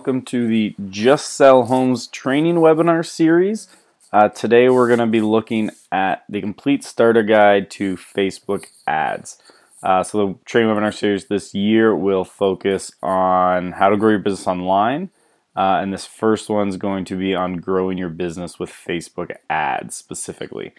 welcome to the Just Sell Homes training webinar series. Today we're going to be looking at the complete starter guide to Facebook ads. So the training webinar series this year will focus on how to grow your business online, and this first one's going to be on growing your business with Facebook ads specifically.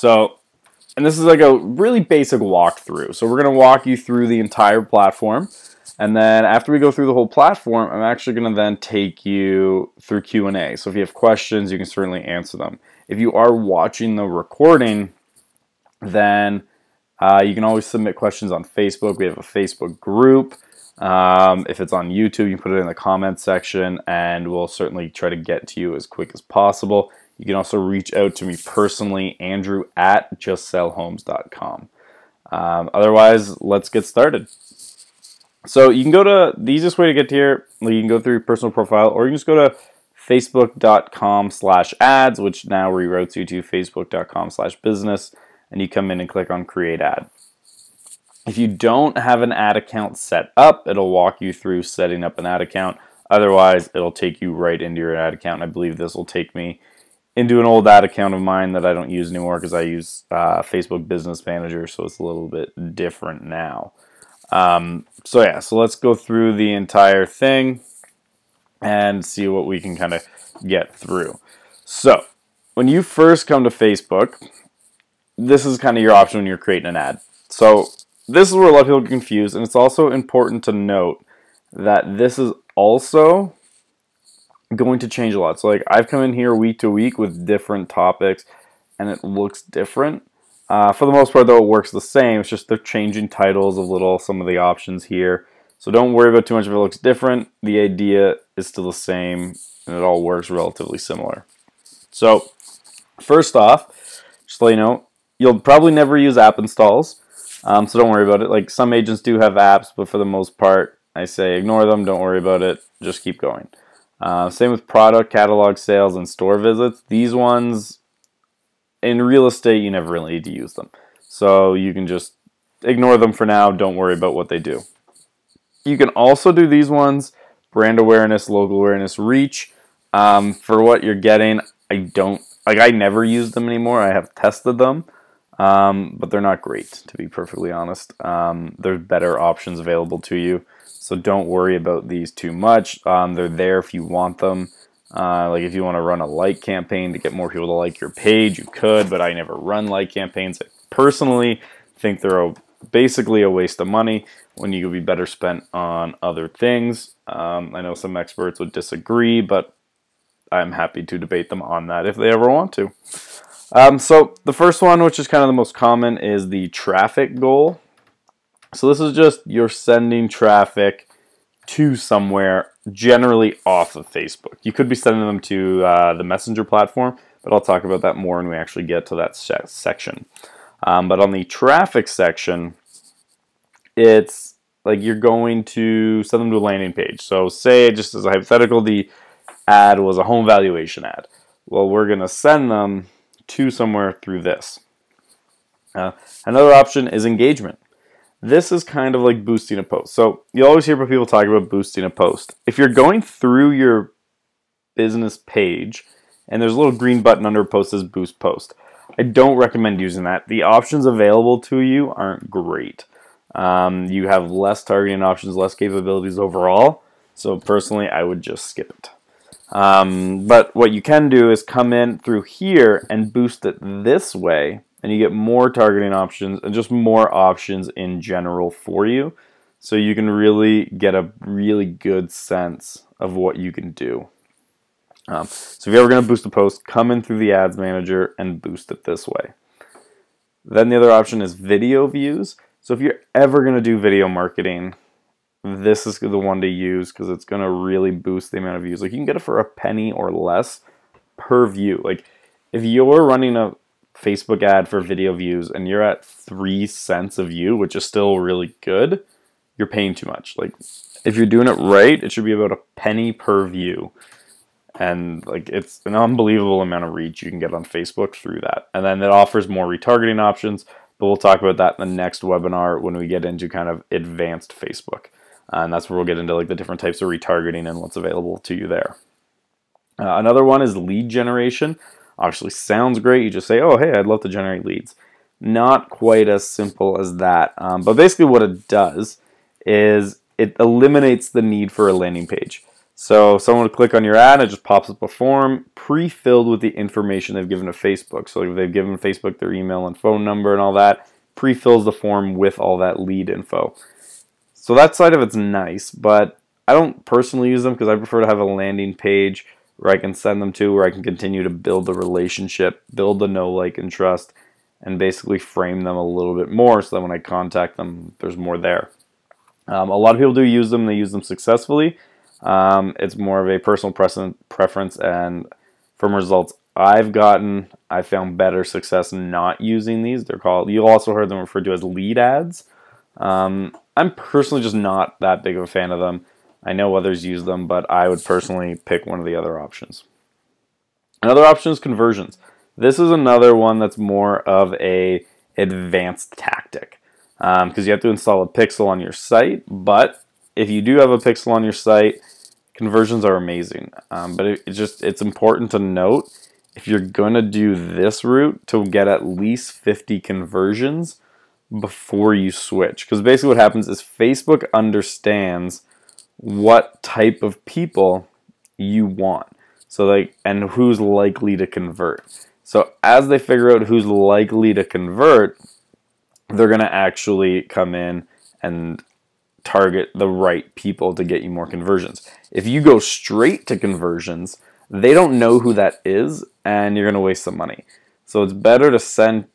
And this is like a really basic walkthrough. So we're going to walk you through the entire platform. And then after we go through the whole platform, I'm actually going to then take you through Q&A. So if you have questions, you can certainly answer them. If you are watching the recording, then you can always submit questions on Facebook. We have a Facebook group. If it's on YouTube, you can put it in the comments section, and we'll certainly try to get to you as quick as possible. You can also reach out to me personally, andrew@justsellhomes.com. Otherwise, let's get started. So you can go to the easiest way to get here. You can go through your personal profile, or you can just go to facebook.com/ads, which now reroutes you to facebook.com/business, and you come in and click on create ad. If you don't have an ad account set up, it'll walk you through setting up an ad account. Otherwise, it'll take you right into your ad account. I believe this will take me into an old ad account of mine that I don't use anymore because I use Facebook Business Manager, so it's a little bit different now. So let's go through the entire thing and see what we can kind of get through. So when you first come to Facebook, this is kind of your option when you're creating an ad. So this is where a lot of people get confused, and it's also important to note that this is also going to change a lot. So like I've come in here week to week with different topics, and it looks different. For the most part, though, it works the same. It's just they're changing titles of some of the options here. So don't worry about too much if it looks different. The idea is still the same, and it all works relatively similar. So first off, just to let you know, you'll probably never use app installs. So don't worry about it. Like some agents do have apps, but for the most part, I say ignore them. Don't worry about it. Just keep going. Same with product, catalog sales, and store visits. These ones, in real estate, you never really need to use them. So you can just ignore them for now. Don't worry about what they do. You can also do these ones: brand awareness, local awareness, reach. For what you're getting, I never use them anymore. I have tested them, but they're not great, to be perfectly honest. There's better options available to you. So don't worry about these too much. They're there if you want them. Like if you want to run a like campaign to get more people to like your page, you could, but I never run like campaigns. I personally think they're basically a waste of money when you could be better spent on other things. I know some experts would disagree, but I'm happy to debate them on that if they ever want to. So the first one, which is kind of the most common, is the traffic goal. So this is just you're sending traffic to somewhere, generally off of Facebook. You could be sending them to the Messenger platform, but I'll talk about that more when we actually get to that section. But on the traffic section, it's like you're going to send them to a landing page. So say, just as a hypothetical, the ad was a home valuation ad. Well, we're going to send them to somewhere through this. Another option is engagement. This is kind of like boosting a post. So you always hear people talk about boosting a post. If you're going through your business page and there's a little green button under a post that says boost post, I don't recommend using that. The options available to you aren't great. You have less targeting options, less capabilities overall. So personally, I would just skip it. But what you can do is come in through here and boost it this way, and you get more targeting options and just more options in general for you. So you can really get a really good sense of what you can do. So if you're ever going to boost a post, come in through the ads manager and boost it this way. Then the other option is video views. So if you're ever going to do video marketing, this is the one to use because it's going to really boost the amount of views. Like you can get it for a penny or less per view. Like if you're running a Facebook ad for video views and you're at 3 cents a view, which is still really good, you're paying too much. Like if you're doing it right, it should be about a penny per view. And like it's an unbelievable amount of reach you can get on Facebook through that. And then it offers more retargeting options, but we'll talk about that in the next webinar when we get into kind of advanced Facebook. And that's where we'll get into like the different types of retargeting and what's available to you there. Another one is lead generation. Obviously sounds great. You just say, oh, hey, I'd love to generate leads. Not quite as simple as that. But basically what it does is it eliminates the need for a landing page. So someone would click on your ad, it just pops up a form pre-filled with the information they've given to Facebook. So if they've given Facebook their email and phone number and all that, pre-fills the form with all that lead info. So that side of it's nice, but I don't personally use them because I prefer to have a landing page where I can send them to, where I can continue to build the relationship, build the know, like, and trust, and basically frame them a little bit more so that when I contact them, there's more there. A lot of people do use them. They use them successfully. It's more of a personal preference, and from results I've gotten, I found better success not using these. They're called, you also heard them referred to as lead ads. I'm personally just not that big of a fan of them. I know others use them, but I would personally pick one of the other options. Another option is conversions. This is another one that's more of a advanced tactic because you have to install a pixel on your site, but if you do have a pixel on your site, conversions are amazing. But it's important to note, if you're going to do this route, to get at least 50 conversions before you switch. Because basically what happens is Facebook understands what type of people you want. So like, and who's likely to convert. So as they figure out who's likely to convert, they're going to actually come in and target the right people to get you more conversions. If you go straight to conversions, they don't know who that is, and you're going to waste some money. So it's better to send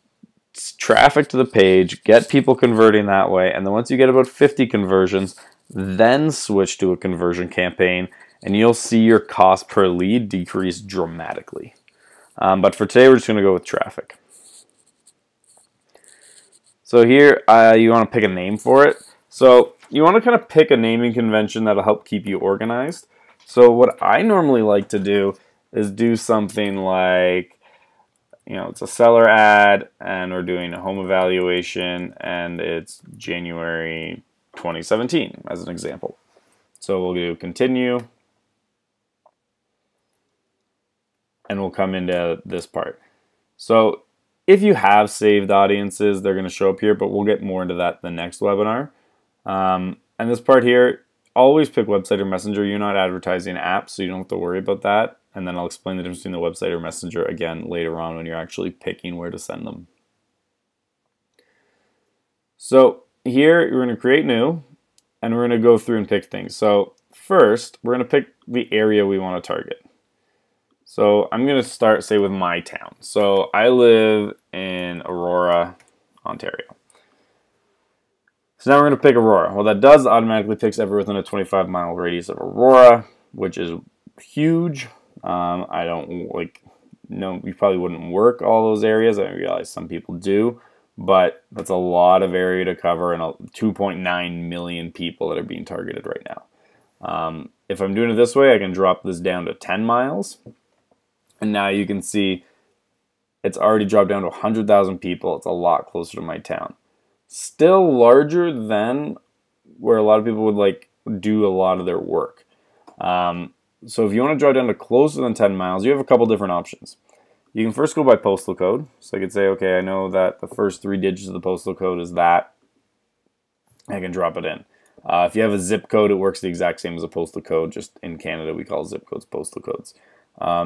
traffic to the page, get people converting that way, and then once you get about 50 conversions, then switch to a conversion campaign, and you'll see your cost per lead decrease dramatically. But for today, we're just going to go with traffic. So here, you want to pick a name for it. So you want to kind of pick a naming convention that'll help keep you organized. So what I normally like to do is do something like, it's a seller ad, and we're doing a home evaluation, and it's January 2017 as an example. So we'll do continue, and we'll come into this part. So if you have saved audiences, they're going to show up here, but we'll get more into that in the next webinar. And this part here, always pick website or messenger. You're not advertising apps, so you don't have to worry about that. And then I'll explain the difference between the website or messenger again later on when you're actually picking where to send them. So here, we're going to create new, and we're going to go through and pick things. So first, we're going to pick the area we want to target. So I'm going to start, say, with my town. So I live in Aurora, Ontario. So now we're going to pick Aurora. Well, that does automatically picks everyone within a 25-mile radius of Aurora, which is huge. I don't you probably wouldn't work all those areas. I realize some people do, but that's a lot of area to cover, and 2.9 million people that are being targeted right now. If I'm doing it this way, I can drop this down to 10 miles. And now you can see it's already dropped down to 100,000 people. It's a lot closer to my town. Still larger than where a lot of people would do a lot of their work. So if you want to drop down to closer than 10 miles, you have a couple different options. You can first go by postal code. So I could say, okay, I know that the first 3 digits of the postal code is that. I can drop it in. If you have a zip code, it works the exact same as a postal code. Just in Canada, we call zip codes postal codes.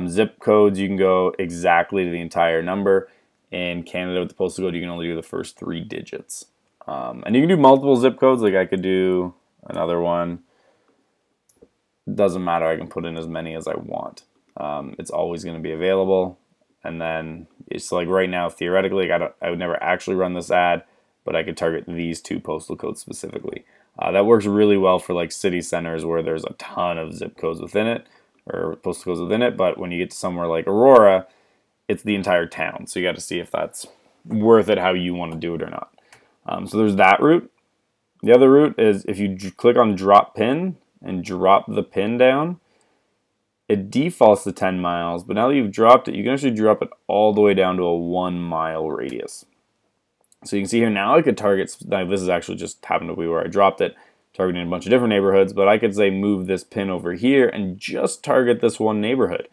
Zip codes, you can go exactly to the entire number. In Canada, with the postal code, you can only do the first 3 digits. And you can do multiple zip codes. Like I could do another one. Doesn't matter. I can put in as many as I want. It's always going to be available. And then it's like right now, theoretically, I would never actually run this ad, but I could target these 2 postal codes specifically. That works really well for like city centers where there's a ton of zip codes within it, or postal codes within it. But when you get to somewhere like Aurora, it's the entire town. So you got to see if that's worth it, how you want to do it or not. So there's that route. The other route is if you click on drop pin and drop the pin down, it defaults to 10 miles, but now that you've dropped it, you can actually drop it all the way down to a 1-mile radius. So you can see here now I could target, now this is actually just happened to be where I dropped it, targeting a bunch of different neighborhoods, but I could say move this pin over here and just target this one neighborhood.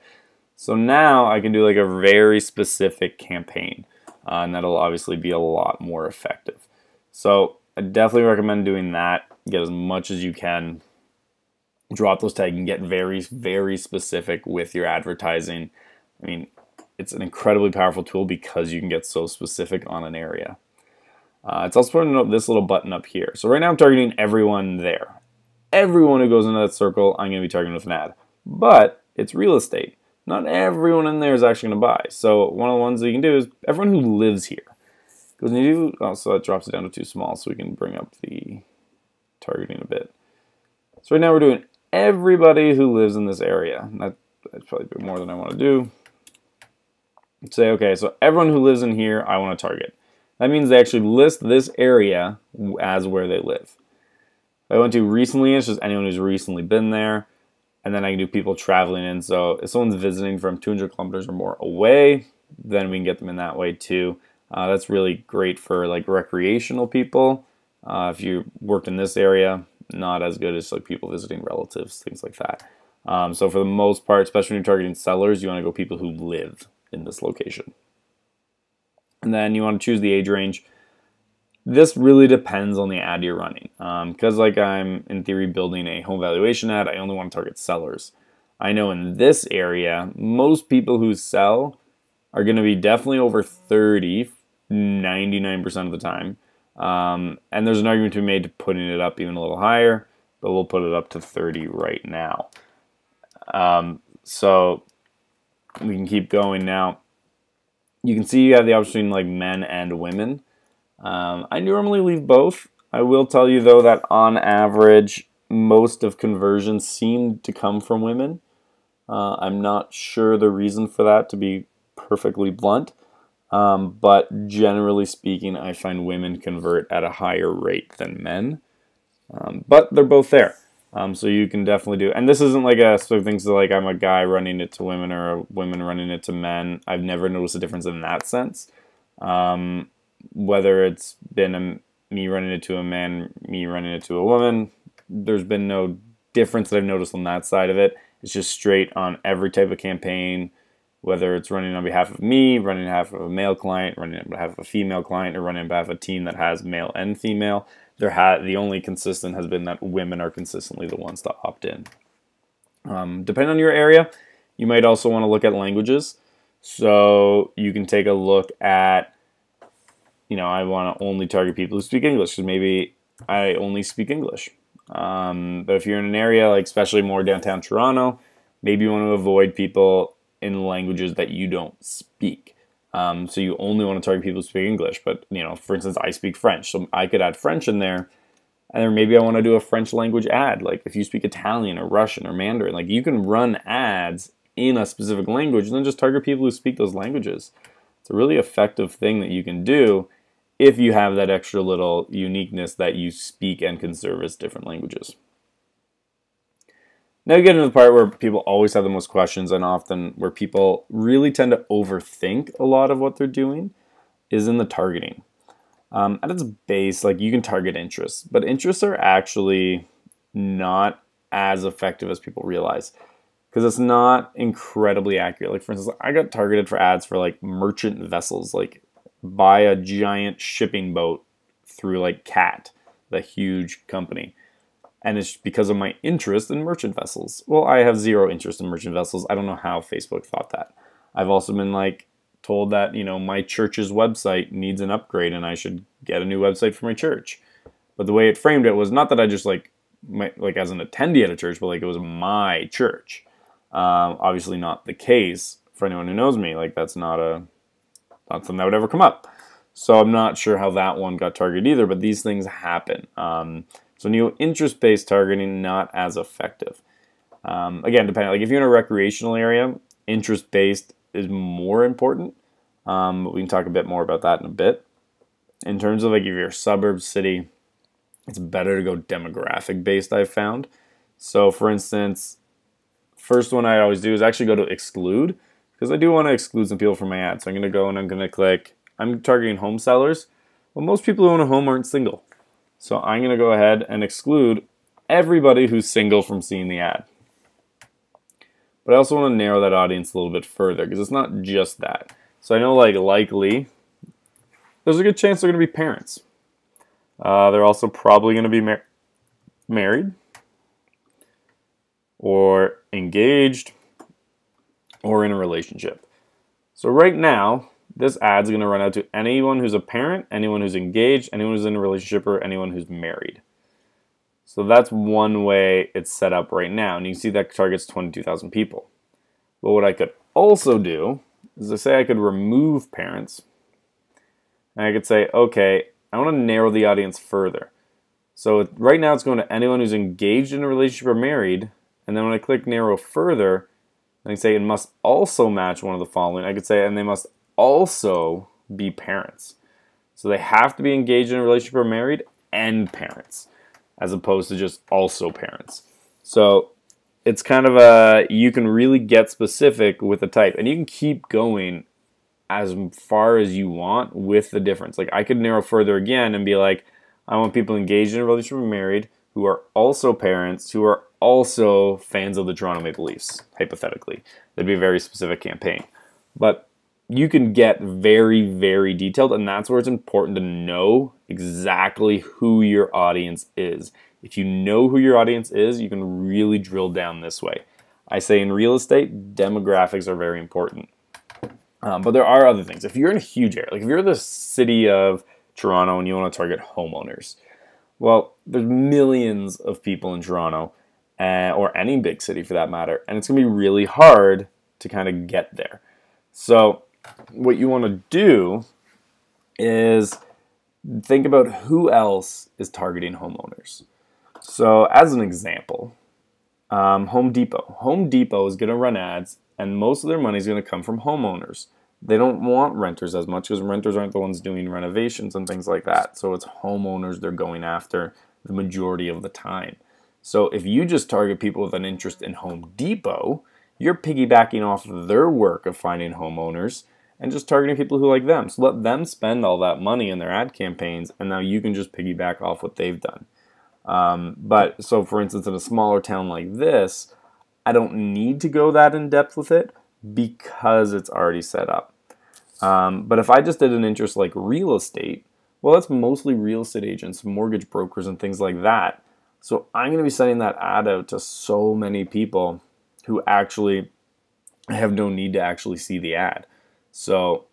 So now I can do like a very specific campaign, and that'll obviously be a lot more effective. So I definitely recommend doing that. Get as much as you can. Drop those tags and get very, very specific with your advertising. I mean, it's an incredibly powerful tool because you can get so specific on an area. It's also important to note this little button up here. So right now I'm targeting everyone there. Everyone who goes into that circle, I'm going to be targeting with an ad. But it's real estate. Not everyone in there is actually going to buy. So one of the ones that you can do is everyone who lives here. Because when you do, so that drops it down to too small, so we can bring up the targeting a bit. So right now we're doing everybody who lives in this area. That's probably a bit more than I want to do. Say, okay, so everyone who lives in here, I want to target. That means they actually list this area as where they live. If I went to recently, it's just anyone who's recently been there. And then I can do people traveling in. So if someone's visiting from 200 kilometers or more away, then we can get them in that way too. That's really great for like recreational people. If you worked in this area, not as good as like people visiting relatives, things like that. So for the most part, especially when you're targeting sellers, you want to go people who live in this location. And then you want to choose the age range. This really depends on the ad you're running. Because like I'm in theory building a home valuation ad, I only want to target sellers. I know in this area, most people who sell are going to be definitely over 30, 99% of the time. And there's an argument to be made to putting it up even a little higher, but we'll put it up to 30 right now. So we can keep going now. You can see you have the option like men and women. I normally leave both. I will tell you though that on average, most of conversions seem to come from women. I'm not sure the reason for that, to be perfectly blunt. But generally speaking, I find women convert at a higher rate than men. But they're both there. So you can definitely do, and this isn't like a sort of thing, so like I'm a guy running it to women or a women running it to men. I've never noticed a difference in that sense. Whether it's been me running it to a man, me running it to a woman, there's been no difference that I've noticed on that side of it. It's just straight on every type of campaign, whether it's running on behalf of me, running on behalf of a male client, running on behalf of a female client, or running on behalf of a team that has male and female. The only consistent has been that women are consistently the ones to opt in. Depending on your area, you might also want to look at languages. So you can take a look at, I want to only target people who speak English, because maybe I only speak English. But if you're in an area, like especially more downtown Toronto, maybe you want to avoid people in languages that you don't speak. So you only want to target people who speak English. But, for instance, I speak French, so I could add French in there. And then maybe I want to do a French language ad. Like if you speak Italian or Russian or Mandarin, like you can run ads in a specific language and then just target people who speak those languages. It's a really effective thing that you can do if you have that extra little uniqueness that you speak and can service different languages. Now you get into the part where people always have the most questions, and often where people really tend to overthink a lot of what they're doing is in the targeting. At its base, like you can target interests, but interests are actually not as effective as people realize, because it's not incredibly accurate. Like for instance, I got targeted for ads for like merchant vessels, like buy a giant shipping boat through like CAT, the huge company. And it's because of my interest in merchant vessels. Well, I have zero interest in merchant vessels. I don't know how Facebook thought that. I've also been like told that, my church's website needs an upgrade and I should get a new website for my church. But the way it framed it was not that I just like as an attendee at a church, but like it was my church. Obviously not the case for anyone who knows me. Like that's not something that would ever come up. So I'm not sure how that one got targeted either, but these things happen. So new interest-based targeting, not as effective. Again, depending, like if you're in a recreational area, interest-based is more important. But we can talk a bit more about that in a bit. In terms of like if you're a suburb city, it's better to go demographic-based, I've found. So for instance, first one I always do is actually go to exclude, because I do want to exclude some people from my ad. So I'm going to go and I'm going to click, I'm targeting home sellers. Well, most people who own a home aren't single. So I'm going to go ahead and exclude everybody who's single from seeing the ad. But I also want to narrow that audience a little bit further because it's not just that. So I know likely there's a good chance they're going to be parents. They're also probably going to be married or engaged or in a relationship. So right now, this ad's going to run out to anyone who's a parent, anyone who's engaged, anyone who's in a relationship, or anyone who's married. So that's one way it's set up right now. And you can see that targets 22,000 people. But what I could also do is to say I could remove parents. And I could say, okay, I want to narrow the audience further. So right now it's going to anyone who's engaged in a relationship or married. And then when I click narrow further, I can say it must also match one of the following. I could say, and they must also be parents. So they have to be engaged in a relationship or married and parents, as opposed to just also parents. So it's kind of you can really get specific with the type, and you can keep going as far as you want with the difference. Like I could narrow further again and be like, I want people engaged in a relationship or married who are also parents, who are also fans of the Toronto Maple Leafs, hypothetically. That'd be a very specific campaign. But you can get very, very detailed, and that's where it's important to know exactly who your audience is. If you know who your audience is, you can really drill down this way. I say in real estate, demographics are very important. But there are other things. If you're in a huge area, like if you're the city of Toronto and you want to target homeowners, well, there's millions of people in Toronto, or any big city for that matter, and it's going to be really hard to kind of get there. So what you want to do is think about who else is targeting homeowners. So as an example, Home Depot. Home Depot is going to run ads, and most of their money is going to come from homeowners. They don't want renters as much because renters aren't the ones doing renovations and things like that. So it's homeowners they're going after the majority of the time. So if you just target people with an interest in Home Depot, you're piggybacking off their work of finding homeowners and just targeting people who like them. So let them spend all that money in their ad campaigns, and now you can just piggyback off what they've done. But so for instance, in a smaller town like this, I don't need to go that in depth with it because it's already set up. But if I just did an interest like real estate, well, that's mostly real estate agents, mortgage brokers, and things like that. So I'm going to be sending that ad out to so many people who actually have no need to actually see the ad. So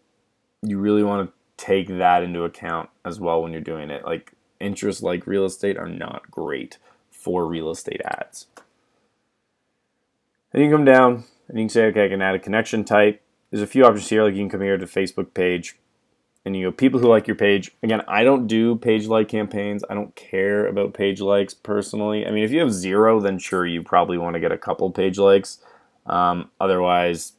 you really want to take that into account as well when you're doing it. Like interests like real estate are not great for real estate ads. Then you come down and you can say, okay, I can add a connection type. There's a few options here, like you can come here to Facebook page and you go people who like your page. Again, I don't do page like campaigns. I don't care about page likes personally. I mean, if you have 0, then sure, you probably want to get a couple page likes. Otherwise,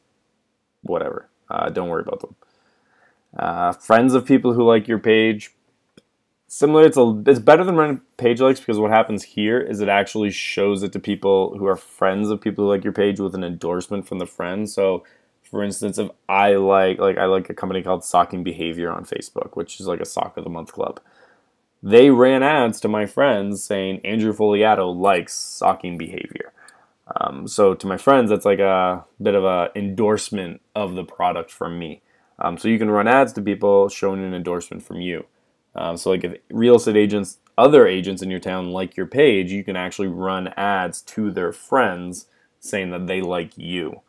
whatever. Don't worry about them. Friends of people who like your page. Similar, it's better than running page likes because what happens here is it actually shows it to people who are friends of people who like your page with an endorsement from the friend. So for instance, if I like a company called Socking Behavior on Facebook, which is like a Sock of the Month club. They ran ads to my friends saying Andrew Fogliato likes Socking Behavior. So to my friends, that's like a bit of an endorsement of the product from me. So you can run ads to people showing an endorsement from you. So like if real estate agents, other agents in your town like your page, you can actually run ads to their friends saying that they like you.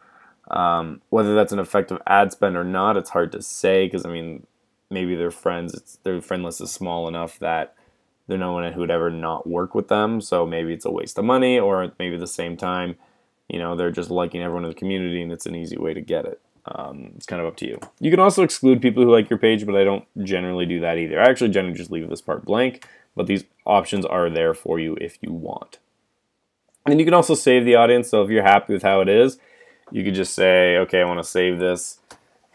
Whether that's an effective ad spend or not, it's hard to say because I mean, maybe their friends, their friend list is small enough that there's no one who would ever not work with them. So maybe it's a waste of money, or maybe at the same time, you know, they're just liking everyone in the community and it's an easy way to get it. It's kind of up to you. You can also exclude people who like your page, but I don't generally do that either. I actually generally just leave this part blank, but these options are there for you if you want. And then you can also save the audience. So if you're happy with how it is, you could just say, okay, I want to save this,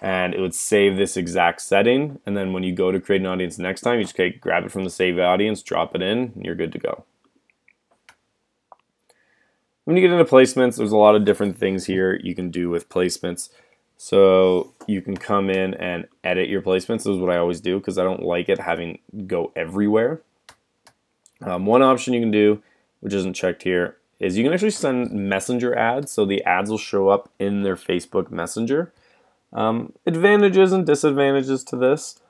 and it would save this exact setting. And then when you go to create an audience next time, you just grab it from the save audience, drop it in, and you're good to go. When you get into placements, there's a lot of different things here you can do with placements. So you can come in and edit your placements. This is what I always do because I don't like it having go everywhere. One option you can do which isn't checked here, is you can actually send messenger ads, so the ads will show up in their Facebook Messenger. Advantages and disadvantages to this.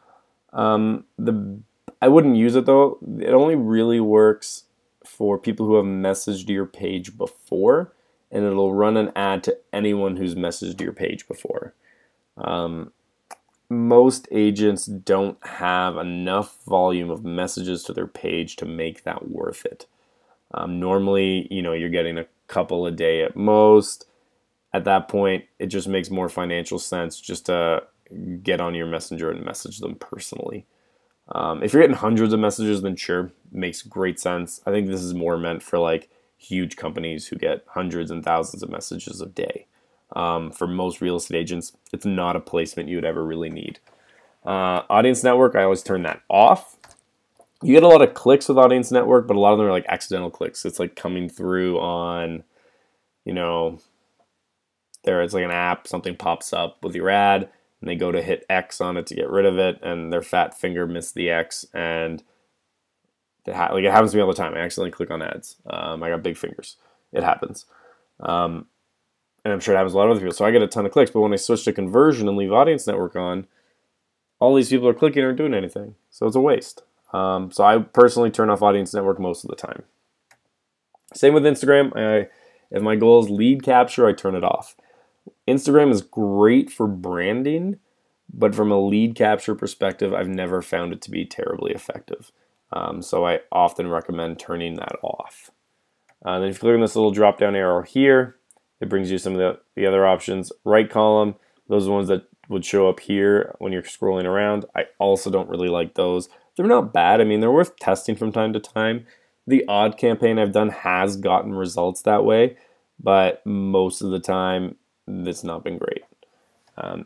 I wouldn't use it though. It only really works for people who have messaged your page before, and it'll run an ad to anyone who's messaged your page before. Most agents don't have enough volume of messages to their page to make that worth it. Normally, you're getting a couple a day at most. At that point, it just makes more financial sense just to get on your messenger and message them personally. If you're getting hundreds of messages, then sure, makes great sense. I think this is more meant for like huge companies who get hundreds and thousands of messages a day. For most real estate agents, it's not a placement you would ever really need. Audience Network, I always turn that off. You get a lot of clicks with Audience Network, but a lot of them are like accidental clicks. It's like coming through on, it's like an app, something pops up with your ad, and they go to hit X on it to get rid of it, and their fat finger missed the X, and it happens to me all the time. I accidentally click on ads. I got big fingers. It happens. And I'm sure it happens to a lot of other people. So I get a ton of clicks, but when I switch to conversion and leave Audience Network on, all these people are clicking or doing anything. So it's a waste. So I personally turn off Audience Network most of the time. Same with Instagram. If my goal is lead capture, I turn it off. Instagram is great for branding, but from a lead capture perspective, I've never found it to be terribly effective. So I often recommend turning that off. Then if you click on this little drop down arrow here, it brings you some of the other options. Right column, those are the ones that would show up here when you're scrolling around. I also don't really like those. They're not bad. I mean, they're worth testing from time to time. The odd campaign I've done has gotten results that way, but most of the time, it's not been great.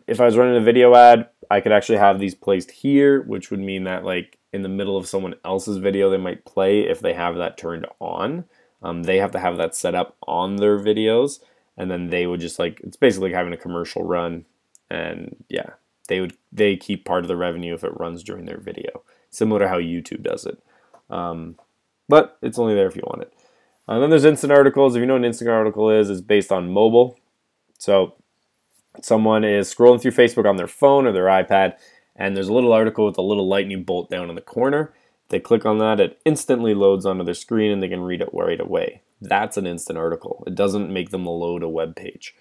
If I was running a video ad, I could actually have these placed here, which would mean that like in the middle of someone else's video, they might play if they have that turned on. They have to have that set up on their videos, and then they would just it's basically like having a commercial run, and yeah, they keep part of the revenue if it runs during their video, similar to how YouTube does it. But it's only there if you want it. Then there's instant articles. If you know what an instant article is, it's based on mobile. So someone is scrolling through Facebook on their phone or their iPad, and there's a little article with a little lightning bolt down in the corner. They click on that, it instantly loads onto their screen, and they can read it right away. That's an instant article. It doesn't make them load a web page.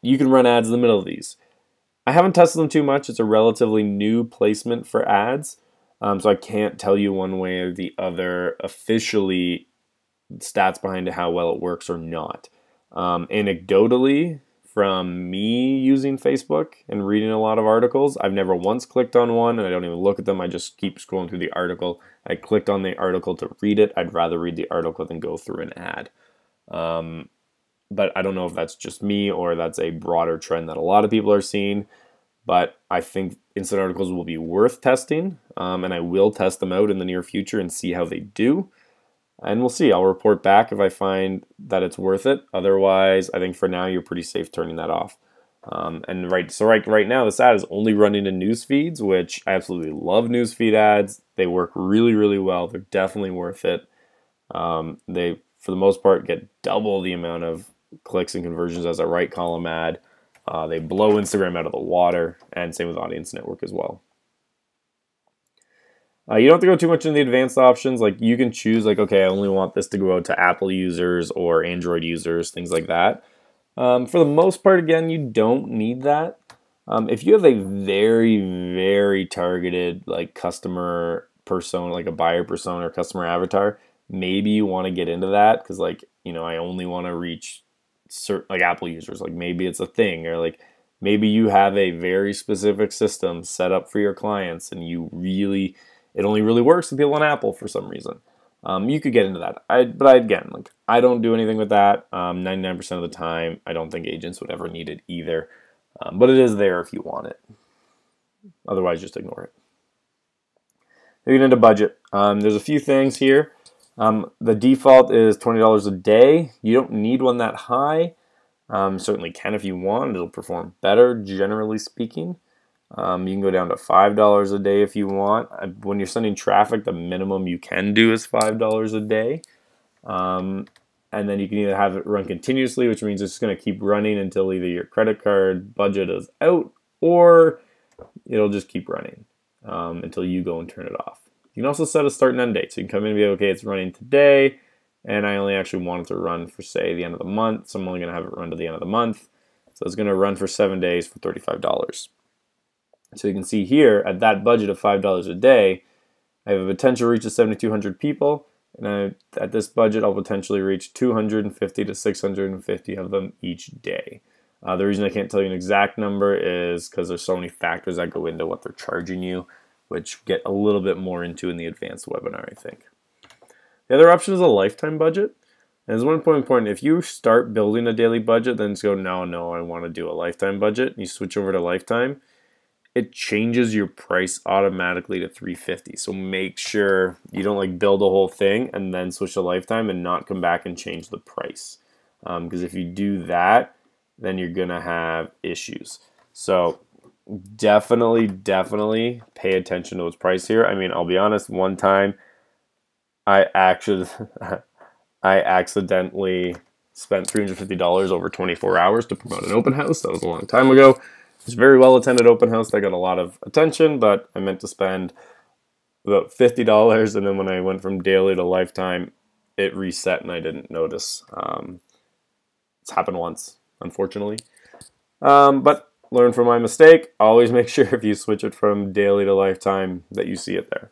You can run ads in the middle of these. I haven't tested them too much. It's a relatively new placement for ads, so I can't tell you one way or the other officially stats behind how well it works or not. Anecdotally, from me using Facebook and reading a lot of articles, I've never once clicked on one, and I don't even look at them. I just keep scrolling through the article. I clicked on the article to read it. I'd rather read the article than go through an ad. But I don't know if that's just me or that's a broader trend that a lot of people are seeing. But I think instant articles will be worth testing, and I will test them out in the near future and see how they do. And we'll see. I'll report back if I find that it's worth it. Otherwise, I think for now you're pretty safe turning that off. Right now, this ad is only running in news feeds, which I absolutely love Newsfeed ads. They work really, really well. They're definitely worth it. They, for the most part, get double the amount of clicks and conversions as a right column ad. They blow Instagram out of the water, and same with Audience Network as well. You don't have to go too much into the advanced options. Like you can choose okay, I only want this to go out to Apple users or Android users, things like that. For the most part, again, you don't need that. If you have a very, very targeted customer persona, like a buyer persona or customer avatar, maybe you want to get into that because I only want to reach certain Apple users. Maybe it's a thing, or maybe you have a very specific system set up for your clients, and it only really works with people on Apple for some reason. You could get into that. I don't do anything with that. 99% of the time, I don't think agents would ever need it either. But it is there if you want it. Otherwise, just ignore it. Moving into budget. There's a few things here. The default is $20 a day. You don't need one that high. Certainly can if you want. It'll perform better, generally speaking. You can go down to $5 a day if you want. When you're sending traffic, the minimum you can do is $5 a day. And then you can either have it run continuously, which means it's going to keep running until either your credit card budget is out, or it'll just keep running until you go and turn it off. You can also set a start and end date. So you can come in and be like, okay, it's running today, and I only actually want it to run for, say, the end of the month, so I'm only going to have it run to the end of the month. So it's going to run for 7 days for $35. So you can see here, at that budget of $5 a day, I have a potential reach of 7,200 people, and at this budget, I'll potentially reach 250 to 650 of them each day. The reason I can't tell you an exact number is because there's so many factors that go into what they're charging you, which get a little bit more into in the advanced webinar, I think. The other option is a lifetime budget. And it's one point important. If you start building a daily budget, then just go, no, I want to do a lifetime budget. And you switch over to lifetime, it changes your price automatically to $350. So make sure you don't like build a whole thing and then switch to lifetime and not come back and change the price. Because if you do that, then you're gonna have issues. So definitely pay attention to what's priced here. I mean, I'll be honest, one time I accidentally spent $350 over 24 hours to promote an open house. That was a long time ago. It's a very well attended open house that got a lot of attention, but I meant to spend about $50, and then when I went from daily to lifetime, it reset and I didn't notice. It's happened once, unfortunately. But learn from my mistake. Always make sure if you switch it from daily to lifetime that you see it there.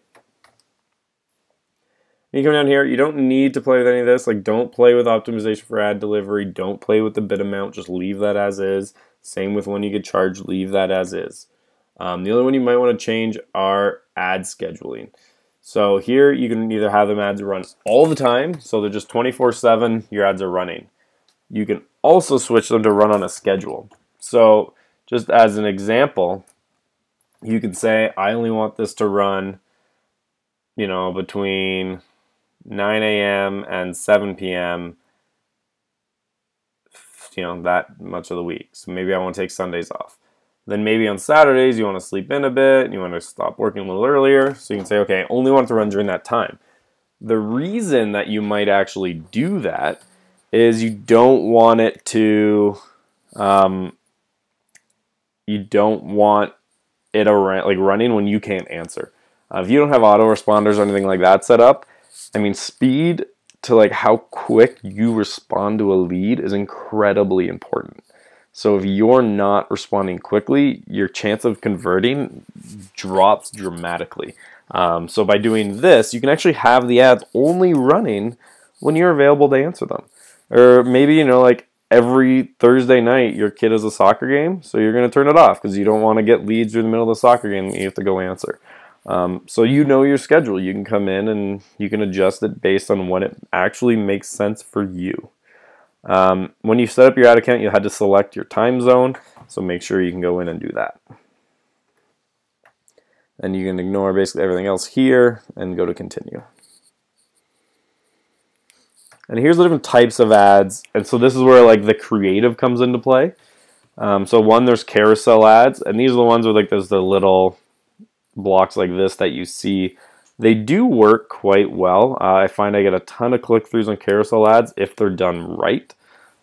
You come down here, you don't need to play with any of this. Like, don't play with optimization for ad delivery. Don't play with the bid amount. Just leave that as is. Same with when you get charged. Leave that as is. The only one you might want to change are ad scheduling. So here you can either have them ads run all the time, so they're just 24/7, your ads are running. You can also switch them to run on a schedule. So just as an example, you can say, I only want this to run, between 9 a.m. and 7 p.m., that much of the week. So maybe I want to take Sundays off. Then maybe on Saturdays you want to sleep in a bit, and you want to stop working a little earlier. So you can say, okay, I only want it to run during that time. The reason that you might actually do that is you don't want it to, running when you can't answer. If you don't have autoresponders or anything like that set up, I mean, speed to like how quick you respond to a lead is incredibly important. So if you're not responding quickly, your chance of converting drops dramatically. So by doing this, you can actually have the ads only running when you're available to answer them. Or maybe, like every Thursday night, your kid has a soccer game, so you're going to turn it off because you don't want to get leads through the middle of the soccer game that you have to go answer. So you know your schedule. You can come in and you can adjust it based on when it actually makes sense for you. When you set up your ad account, you had to select your time zone, so make sure you can go in and do that. And you can ignore basically everything else here and go to continue. And here's the different types of ads. And so this is where like the creative comes into play. So one, there's carousel ads, and these are the ones where like there's the little blocks like this that you see. They do work quite well. I find I get a ton of click-throughs on carousel ads if they're done right.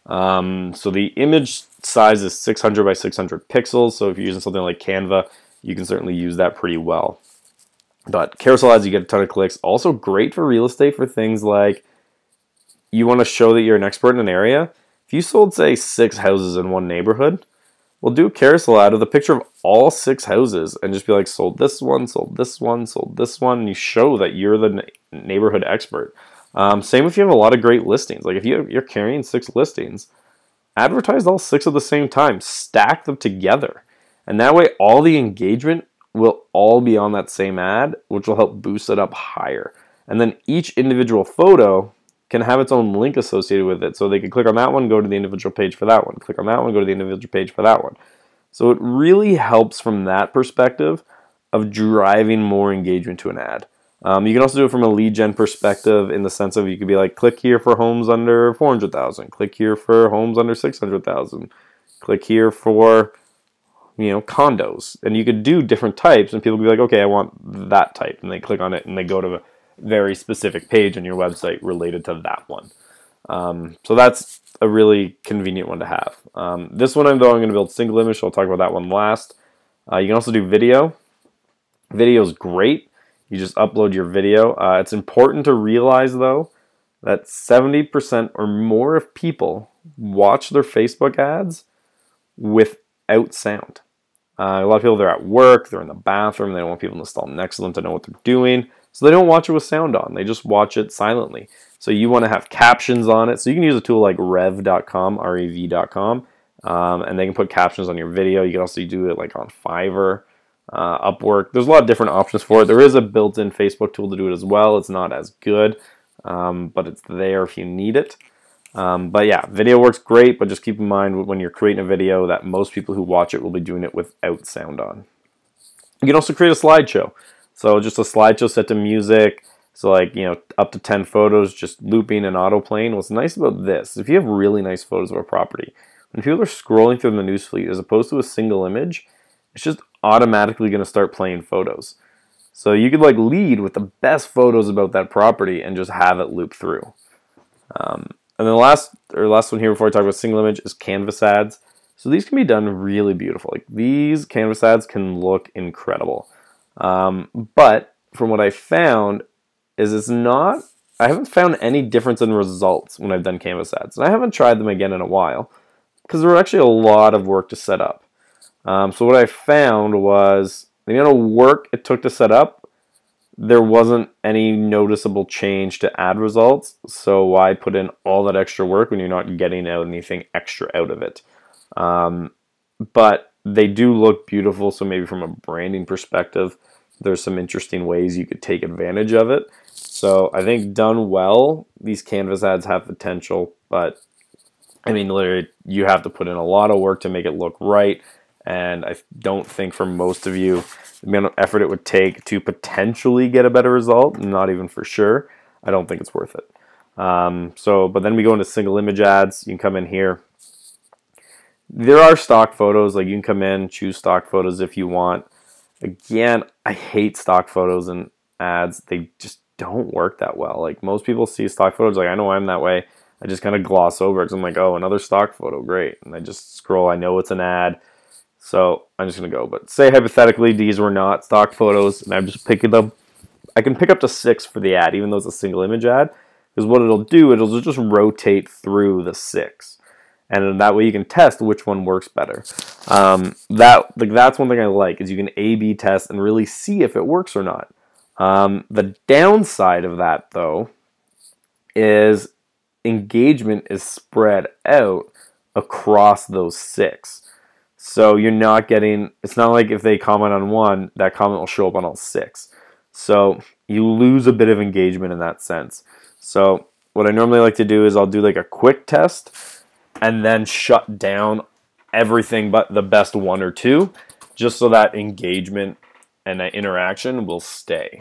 So the image size is 600 by 600 pixels. So if you're using something like Canva, you can certainly use that pretty well. But carousel ads, you get a ton of clicks. Also great for real estate for things like you want to show that you're an expert in an area. If you sold, say, 6 houses in one neighborhood, we'll do a carousel ad with a picture of all 6 houses and just be like, sold this one, sold this one, sold this one, and you show that you're the neighborhood expert. Same if you have a lot of great listings. Like if you're carrying 6 listings, advertise all 6 at the same time. Stack them together. And that way all the engagement will all be on that same ad, which will help boost it up higher. And then each individual photo can have its own link associated with it. So they can click on that one, go to the individual page for that one. Click on that one, go to the individual page for that one. So it really helps from that perspective of driving more engagement to an ad. You can also do it from a lead gen perspective in the sense of you could be like, click here for homes under 400,000. Click here for homes under 600,000. Click here for, condos. And you could do different types and people could be like, okay, I want that type. And they click on it and they go to very specific page on your website related to that one. So that's a really convenient one to have. This one, though, I'm going to build single image, so I'll talk about that one last. You can also do video. Video is great. You just upload your video. It's important to realize, though, that 70% or more of people watch their Facebook ads without sound. A lot of people, they're at work, they're in the bathroom, they don't want people to stall next to them to know what they're doing, so they don't watch it with sound on. They just watch it silently. So you want to have captions on it. So you can use a tool like rev.com, rev.com, and they can put captions on your video. You can also do it like on Fiverr, Upwork. There's a lot of different options for it. There is a built-in Facebook tool to do it as well. It's not as good, but it's there if you need it. But yeah, video works great, but just keep in mind when you're creating a video that most people who watch it will be doing it without sound on. You can also create a slideshow. So just a slideshow set to music. So like, you know, up to 10 photos, just looping and auto-playing. What's nice about this, if you have really nice photos of a property, when people are scrolling through the newsfeed, as opposed to a single image, it's just automatically going to start playing photos. So you could like lead with the best photos about that property and just have it loop through. And then the last one here before I talk about single image is canvas ads. So these can be done really beautiful. Like these canvas ads can look incredible. But from what I found is I haven't found any difference in results when I've done canvas ads. And I haven't tried them again in a while because there were actually a lot of work to set up. So what I found was the amount of work it took to set up, there wasn't any noticeable change to ad results. So why put in all that extra work when you're not getting anything extra out of it? But they do look beautiful. So maybe from a branding perspective, there's some interesting ways you could take advantage of it. So I think done well, these canvas ads have potential, but I mean, literally, you have to put in a lot of work to make it look right. And I don't think for most of you, the amount of effort it would take to potentially get a better result, not even for sure, I don't think it's worth it. But then we go into single image ads. You can come in here. There are stock photos. Like you can come in, choose stock photos if you want. Again, I hate stock photos and ads. They just don't work that well. Like most people see stock photos, like I know I'm that way. I just kind of gloss over it because I'm like, oh, another stock photo, great. And I just scroll. I know it's an ad. So I'm just going to go. But say hypothetically these were not stock photos and I'm just picking them. I can pick up to 6 for the ad, even though it's a single image ad. Because what it'll do, it'll just rotate through the 6. And that way you can test which one works better. That's one thing I like, is you can A/B test and really see if it works or not. The downside of that, though, is engagement is spread out across those 6. So you're not getting, it's not like if they comment on one, that comment will show up on all 6. So you lose a bit of engagement in that sense. So what I normally like to do is I'll do like a quick test and then shut down everything but the best 1 or 2, just so that engagement and that interaction will stay.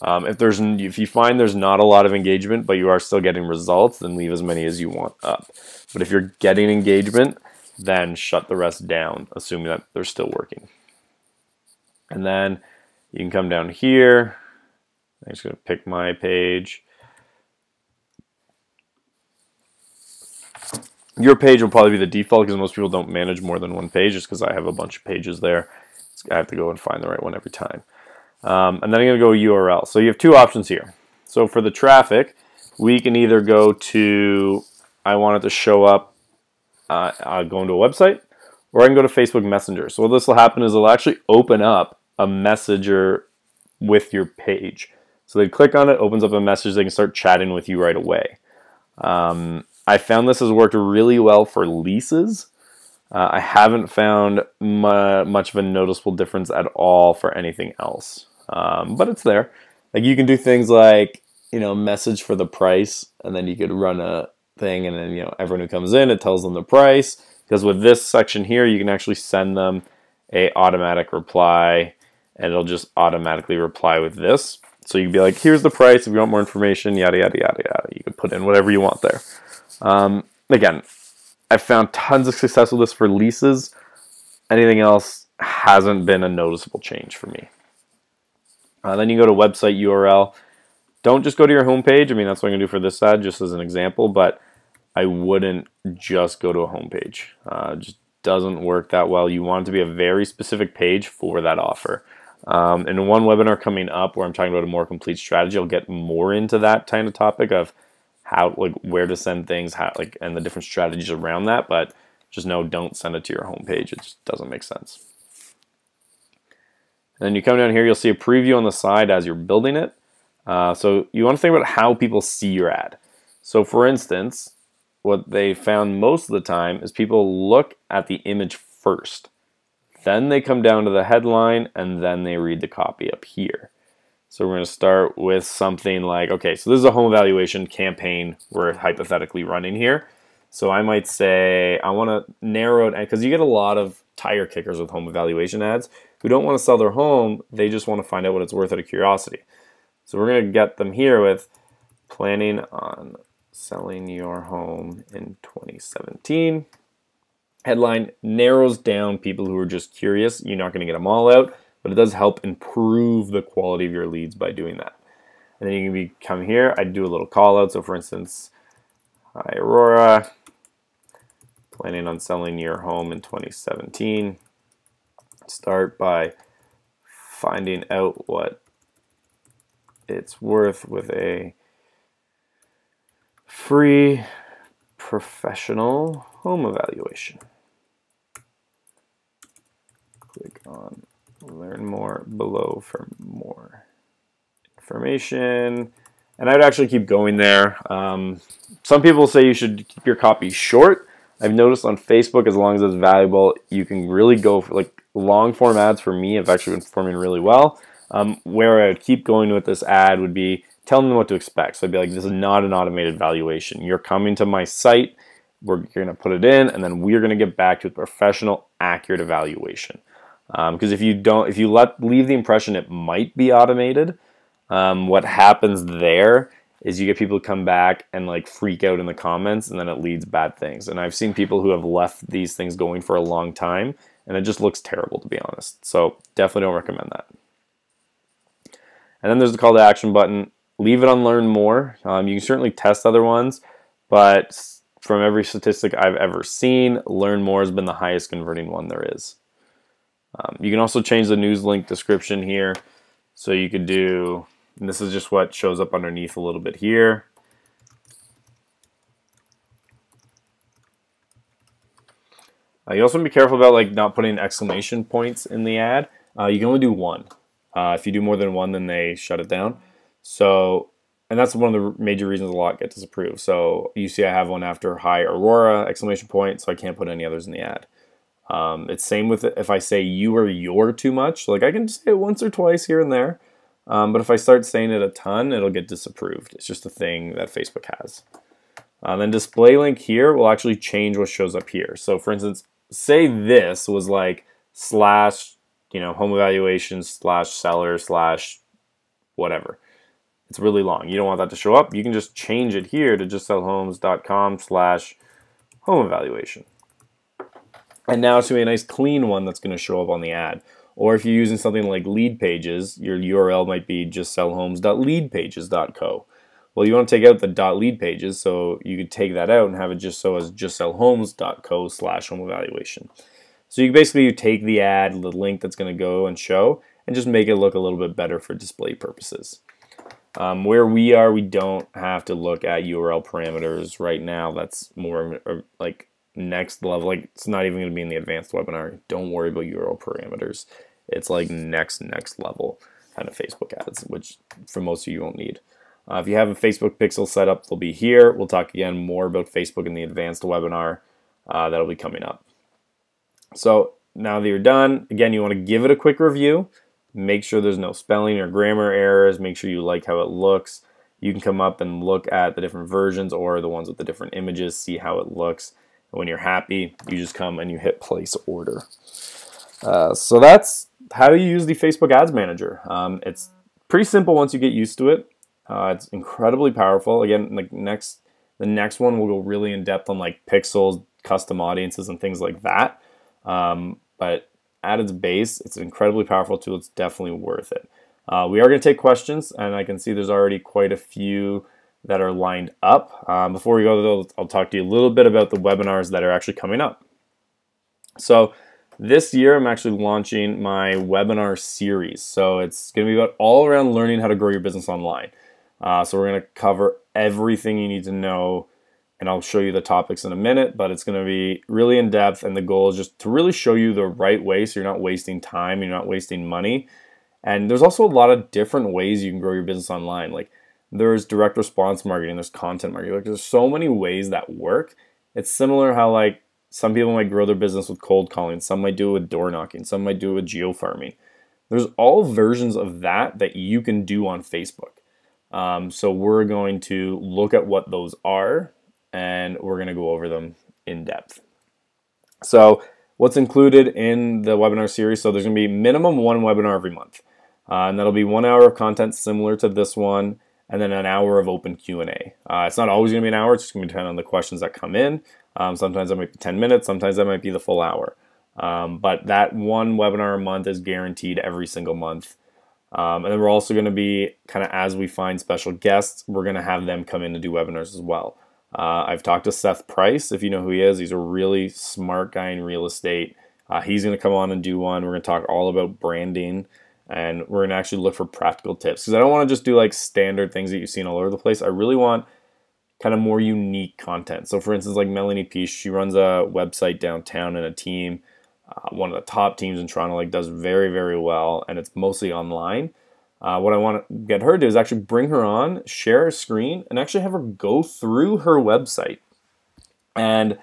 If you find there's not a lot of engagement but you are still getting results, then leave as many as you want up. But if you're getting engagement, then shut the rest down, assuming that they're still working. And then you can come down here. I'm just going to pick my page. Your page will probably be the default because most people don't manage more than one page, just because I have a bunch of pages there. I have to go and find the right one every time. And then I'm going to go URL. So you have 2 options here. So for the traffic, we can either go to, I want it to show up go into a website, or I can go to Facebook Messenger. So what this will happen is it'll actually open up a messenger with your page. So they click on it, opens up a message, they can start chatting with you right away. I found this has worked really well for leases. I haven't found much of a noticeable difference at all for anything else. But it's there. Like you can do things like, message for the price, and then you could run a thing, and then everyone who comes in, it tells them the price. Because with this section here, you can actually send them a automatic reply, and it'll just automatically reply with this. So you can be like, here's the price, if you want more information, yada yada yada yada. You can put in whatever you want there. Again, I've found tons of success with this for leases. Anything else hasn't been a noticeable change for me. Then you go to website URL. Don't just go to your home page. I mean, that's what I'm going to do for this ad, just as an example, but I wouldn't just go to a home page. Just doesn't work that well. You want it to be a very specific page for that offer. In one webinar coming up where I'm talking about a more complete strategy, I'll get more into that kind of topic of how, like, where to send things, how, like, and the different strategies around that. But just know, don't send it to your home page. It just doesn't make sense. And then you come down here, you'll see a preview on the side as you're building it. So you want to think about how people see your ad. So for instance, what they found most of the time is people look at the image first. Then they come down to the headline, and then they read the copy up here. So we're going to start with something like, okay, so this is a home evaluation campaign we're hypothetically running here. So I might say I want to narrow it, because you get a lot of tire kickers with home evaluation ads who don't want to sell their home, they just want to find out what it's worth out of curiosity. So we're going to get them here with planning on selling your home in 2017. Headline narrows down people who are just curious. You're not going to get them all out, but it does help improve the quality of your leads by doing that. And then you can come here. I do a little call out. So for instance, hi Aurora, planning on selling your home in 2017. Start by finding out what it's worth with a free professional home evaluation. Click on learn more below for more information. And I'd actually keep going there. Some people say you should keep your copy short. I've noticed on Facebook, as long as it's valuable, you can really go for, like, long form ads for me have actually been performing really well. Where I would keep going with this ad would be telling them what to expect. So I'd be like, this is not an automated valuation. You're coming to my site, you're going to put it in, and then we're going to get back to a professional, accurate evaluation. Because if you leave the impression it might be automated, what happens there is you get people to come back and, like, freak out in the comments, and then it leads bad things. And I've seen people who have left these things going for a long time, and it just looks terrible, to be honest. So definitely don't recommend that. And then there's the call to action button. Leave it on learn more. You can certainly test other ones, but from every statistic I've ever seen, learn more has been the highest converting one there is. You can also change the news link description here. So you could do, and this is just what shows up underneath a little bit here. You also want to be careful about, like, not putting exclamation points in the ad. You can only do one. If you do more than one, then they shut it down. So, and that's one of the major reasons a lot get disapproved. So you see I have one after hi Aurora, exclamation point, so I can't put any others in the ad. It's same with if I say you or your too much. Like, I can say it once or twice here and there. But if I start saying it a ton, it'll get disapproved. It's just a thing that Facebook has. Then display link here will actually change what shows up here. So for instance, say this was like slash, home evaluation slash seller slash whatever. It's really long. You don't want that to show up. You can just change it here to justsellhomes.com/home evaluation. And now it's going to be a nice clean one that's going to show up on the ad. Or if you're using something like lead pages, your URL might be justsellhomes.leadpages.co. Well, you want to take out the .lead pages, so you could take that out and have it just so as justsellhomes.co/home evaluation. So you basically take the ad, the link that's going to go and show, and just make it look a little bit better for display purposes. Where we are, we don't have to look at URL parameters right now. That's more like next level. Like, it's not even going to be in the advanced webinar. Don't worry about URL parameters. It's like next level kind of Facebook ads, which for most of you won't need. If you have a Facebook pixel set up, they'll be here. We'll talk again more about Facebook in the advanced webinar that'll be coming up. So now that you're done, again, you want to give it a quick review. Make sure there's no spelling or grammar errors. Make sure you like how it looks. You can come up and look at the different versions or the ones with the different images, see how it looks. And when you're happy, you just come and you hit place order. So that's how you use the Facebook Ads Manager. It's pretty simple once you get used to it. It's incredibly powerful. Again, the next one will go really in depth on like pixels, custom audiences, and things like that. But at its base, it's an incredibly powerful tool. It's definitely worth it. We are going to take questions, and I can see there's already quite a few that are lined up. Before we go, though, I'll talk to you a little bit about the webinars that are actually coming up. So this year, I'm actually launching my webinar series. So it's going to be about all around learning how to grow your business online. So we're going to cover everything you need to know, and I'll show you the topics in a minute, but it's going to be really in depth, and the goal is just to really show you the right way so you're not wasting time, you're not wasting money. And there's also a lot of different ways you can grow your business online. Like there's direct response marketing, there's content marketing. Like there's so many ways that work. It's similar how like some people might grow their business with cold calling, some might do it with door knocking, some might do it with geofarming. There's all versions of that you can do on Facebook. So we're going to look at what those are, and we're going to go over them in depth. So what's included in the webinar series? So there's going to be minimum one webinar every month. And that'll be 1 hour of content similar to this one, and then an hour of open Q&A. It's not always going to be an hour. It's just going to depend on the questions that come in. Sometimes that might be 10 minutes. Sometimes that might be the full hour. But that one webinar a month is guaranteed every single month. And then we're also going to be kind of, as we find special guests, we're going to have them come in to do webinars as well. I've talked to Seth Price, if you know who he is. He's a really smart guy in real estate. He's going to come on and do one. We're going to talk all about branding, and we're going to actually look for practical tips, because I don't want to just do like standard things that you've seen all over the place. I really want kind of more unique content. So for instance, like Melanie Peace, she runs a website downtown and a team. One of the top teams in Toronto, like does very, very well, and it's mostly online. What I want to get her to do is actually bring her on, share a screen, and actually have her go through her website and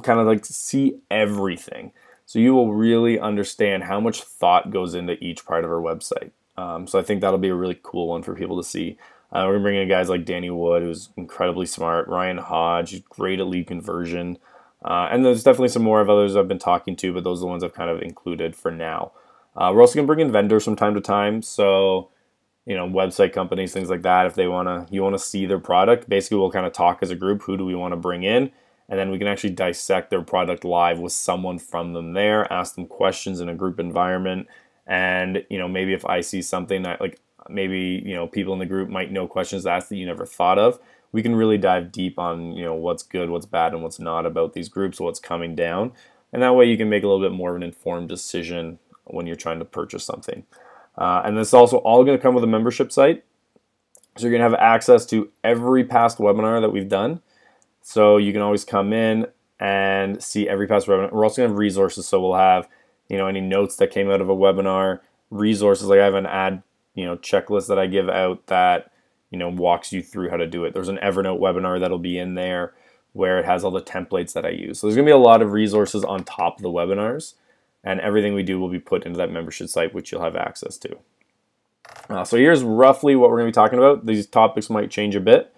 kind of like see everything. So you will really understand how much thought goes into each part of her website. So I think that'll be a really cool one for people to see. We're going to bring in guys like Danny Wood, who's incredibly smart, Ryan Hodge, who's great at lead conversion. And there's definitely some more of others I've been talking to, but those are the ones I've kind of included for now. We're also going to bring in vendors from time to time. So, you know, website companies, things like that. If they you want to see their product, basically we'll kind of talk as a group, who do we want to bring in? And then we can actually dissect their product live with someone from them there, ask them questions in a group environment. And, you know, maybe if I see something that like, maybe, you know, people in the group might know questions to ask that you never thought of, we can really dive deep on, you know, what's good, what's bad, and what's not about these groups, what's coming down. And that way you can make a little bit more of an informed decision when you're trying to purchase something. And this is also all going to come with a membership site. So you're going to have access to every past webinar that we've done. So you can always come in and see every past webinar. We're also going to have resources. So we'll have, you know, any notes that came out of a webinar, resources. Like I have an ad, you know, checklist that I give out that, you know, walks you through how to do it. There's an Evernote webinar that'll be in there where it has all the templates that I use. So there's going to be a lot of resources on top of the webinars, and everything we do will be put into that membership site, which you'll have access to. So here's roughly what we're going to be talking about. These topics might change a bit,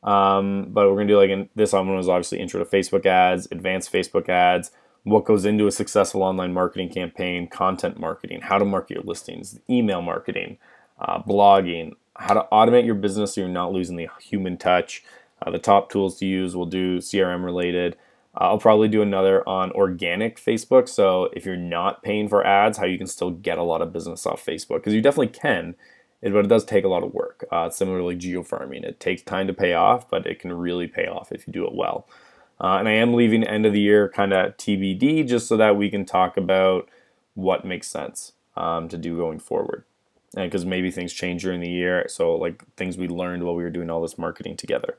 but we're going to do, like, in this one was obviously intro to Facebook ads, advanced Facebook ads, what goes into a successful online marketing campaign, content marketing, how to market your listings, email marketing, blogging, how to automate your business so you're not losing the human touch, the top tools to use. We'll do CRM related. I'll probably do another on organic Facebook. So if you're not paying for ads, how you can still get a lot of business off Facebook, because you definitely can, but it does take a lot of work. Similarly, geofarming, it takes time to pay off, but it can really pay off if you do it well. And I am leaving end of the year kind of TBD, just so that we can talk about what makes sense to do going forward. And because maybe things change during the year, so like things we learned while we were doing all this marketing together.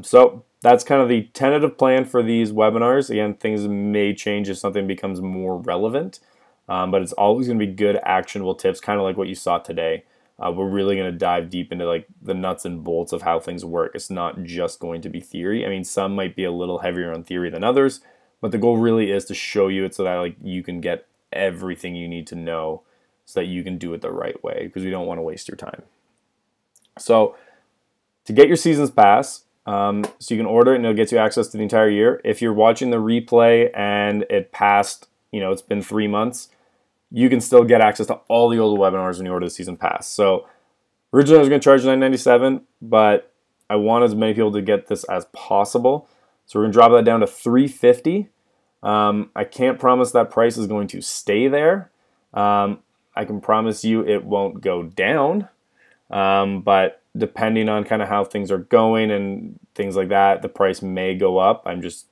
So that's kind of the tentative plan for these webinars. Again, things may change if something becomes more relevant, but it's always going to be good actionable tips, kind of like what you saw today. We're really going to dive deep into like the nuts and bolts of how things work. It's not just going to be theory. I mean, some might be a little heavier on theory than others, but the goal really is to show you it so that like you can get everything you need to know, so that you can do it the right way, because we don't want to waste your time. So to get your seasons pass, so you can order it and it'll get you access to the entire year. If you're watching the replay and it passed, you know, it's been 3 months, you can still get access to all the old webinars when you order the season pass. So originally I was going to charge $9.97, but I want as many people to get this as possible. So we're going to drop that down to $3.50. I can't promise that price is going to stay there. I can promise you it won't go down, but depending on kind of how things are going and things like that, the price may go up. I'm just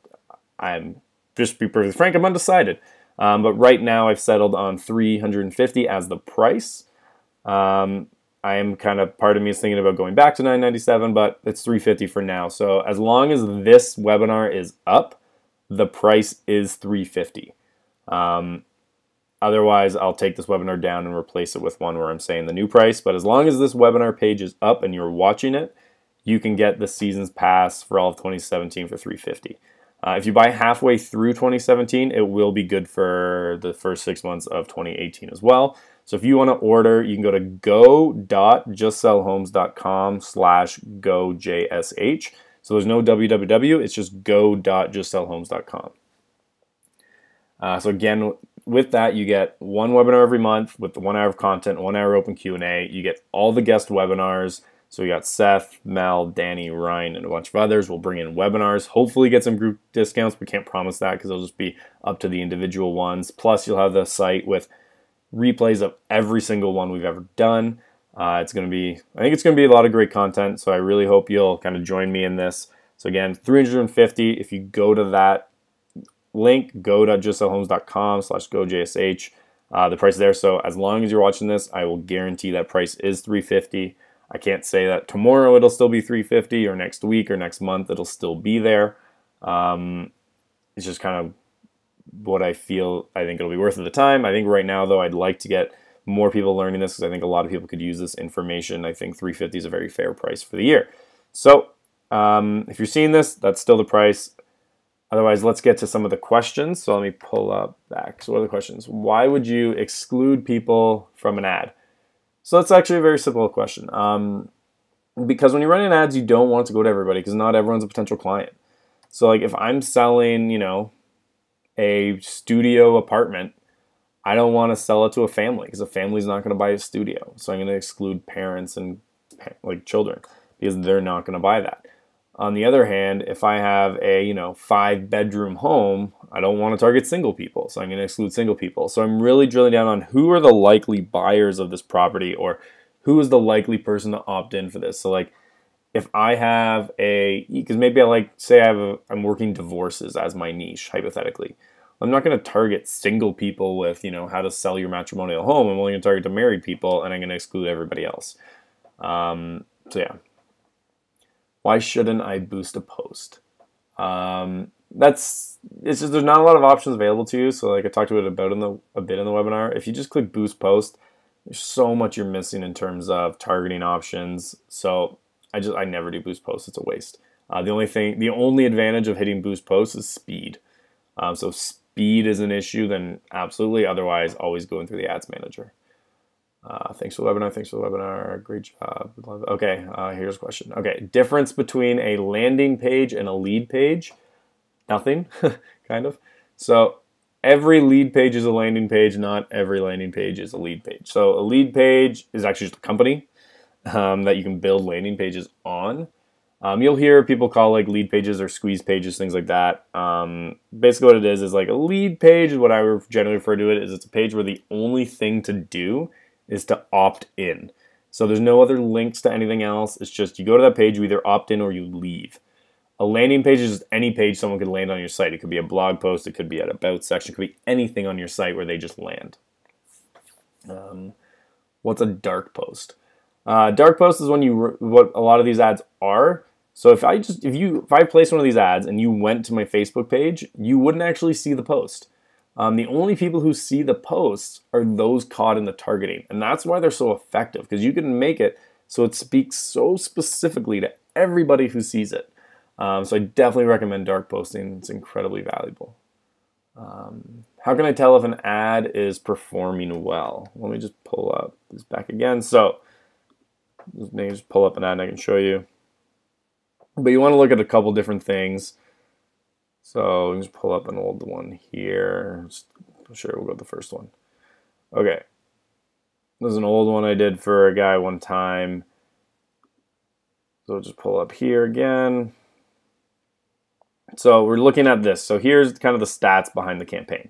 to be perfectly frank, I'm undecided. But right now I've settled on $350 as the price. I am kind of, part of me is thinking about going back to $997, but it's $350 for now. So as long as this webinar is up, the price is $350. Otherwise, I'll take this webinar down and replace it with one where I'm saying the new price. But as long as this webinar page is up and you're watching it, you can get the season's pass for all of 2017 for $350. If you buy halfway through 2017, it will be good for the first 6 months of 2018 as well. So if you want to order, you can go to go.justsellhomes.com/gojsh. So there's no www, it's just go.justsellhomes.com. So again, with that, you get one webinar every month with the 1 hour of content, 1 hour open Q&A. You get all the guest webinars. So we got Seth, Mel, Danny, Ryan, and a bunch of others. We'll bring in webinars. Hopefully get some group discounts. We can't promise that because it'll just be up to the individual ones. Plus, you'll have the site with replays of every single one we've ever done. I think it's going to be a lot of great content. So I really hope you'll kind of join me in this. So again, $350. If you go to that link, go.justsellhomes.com/gojsh. The price is there. So as long as you're watching this, I will guarantee that price is $350. I can't say that tomorrow it'll still be $350 or next week or next month it'll still be there. It's just kind of what I feel. I think it'll be worth at the time. I think right now, though, I'd like to get more people learning this because I think a lot of people could use this information. I think $350 is a very fair price for the year. So if you're seeing this, that's still the price. Otherwise, let's get to some of the questions. So let me pull up back. So what are the questions? Why would you exclude people from an ad? So that's actually a very simple question. Because when you're running ads, you don't want it to go to everybody because not everyone's a potential client. So like if I'm selling, a studio apartment, I don't want to sell it to a family because a family's not going to buy a studio. So I'm going to exclude parents and like children because they're not going to buy that. On the other hand, if I have a 5-bedroom home, I don't want to target single people, so I'm going to exclude single people. So I'm really drilling down on who are the likely buyers of this property or who is the likely person to opt in for this. So like if I have because maybe I'm working divorces as my niche, hypothetically. I'm not going to target single people with, how to sell your matrimonial home. I'm only going to target the married people, and I'm going to exclude everybody else. So yeah. Why shouldn't I boost a post? It's just there's not a lot of options available to you. So like I talked about it a bit in the webinar. If you just click boost post, there's so much you're missing in terms of targeting options. So I never do boost post. It's a waste. The only advantage of hitting boost post is speed. So if speed is an issue, then absolutely. Otherwise, always going through the ads manager. Thanks for the webinar. Great job. Okay, here's a question. Okay, difference between a landing page and a lead page? Nothing, kind of. So every lead page is a landing page. Not every landing page is a lead page. So a lead page is actually just a company that you can build landing pages on. You'll hear people call like lead pages or squeeze pages, things like that. Basically what it is like a lead page is what I would generally refer to it is it's a page where the only thing to do is to opt in. So there's no other links to anything else. It's just you go to that page, you either opt in or you leave. A landing page is just any page someone could land on your site. It could be a blog post, it could be an about section, it could be anything on your site where they just land. What's a dark post? Dark post is what a lot of these ads are. So if I place one of these ads and you went to my Facebook page, you wouldn't actually see the post. The only people who see the posts are those caught in the targeting. And that's why they're so effective, because you can make it so it speaks so specifically to everybody who sees it. So I definitely recommend dark posting. It's incredibly valuable. How can I tell if an ad is performing well? Let me just pull up this back again. So let me just pull up an ad and I can show you. But you want to look at a couple different things. So let's pull up an old one here. I'm sure we'll go with the first one. Okay. This is an old one I did for a guy one time. So we'll just pull up here again. So we're looking at this. So here's kind of the stats behind the campaign.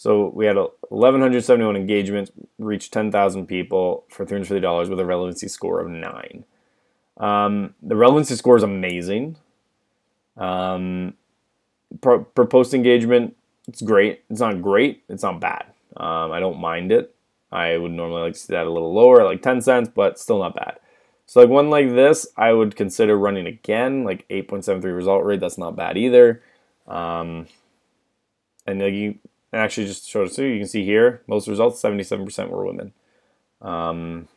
So we had 1,171 engagements, reached 10,000 people for $350 with a relevancy score of 9. The relevancy score is amazing. Per post engagement, it's great. It's not great. It's not bad. I don't mind it. I would normally like to see that a little lower, like 10 cents, but still not bad. So like one like this, I would consider running again, like 8.73 result rate. That's not bad either. And like you actually just showed it to you. You can see here, most results, 77% were women, and